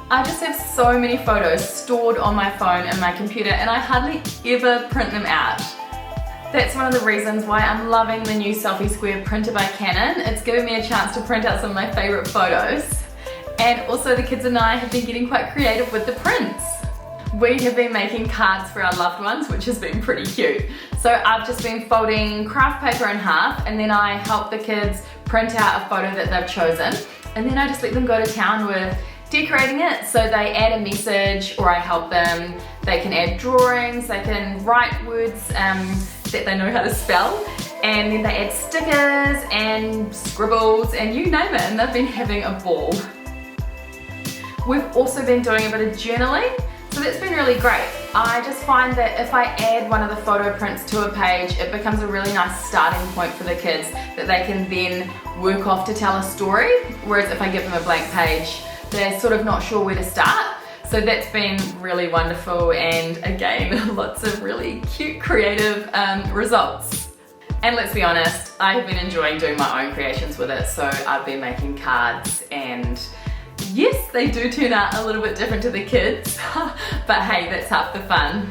I just have so many photos stored on my phone and my computer, and I hardly ever print them out. That's one of the reasons why I'm loving the new Selfie Squared printer by Canon. It's given me a chance to print out some of my favorite photos. And also the kids and I have been getting quite creative with the prints. We have been making cards for our loved ones, which has been pretty cute. So I've just been folding craft paper in half, and then I help the kids print out a photo that they've chosen. And then I just let them go to town with decorating it. So they add a message, or I help them. They can add drawings, they can write words that they know how to spell, and then they add stickers and scribbles and you name it, and they've been having a ball. We've also been doing a bit of journaling, so that's been really great. I just find that if I add one of the photo prints to a page, it becomes a really nice starting point for the kids that they can then work off to tell a story, whereas if I give them a blank page, they're sort of not sure where to start. So that's been really wonderful, and again, lots of really cute creative results. And let's be honest, I have been enjoying doing my own creations with it, so I've been making cards, and yes, they do turn out a little bit different to the kids, but hey, that's half the fun.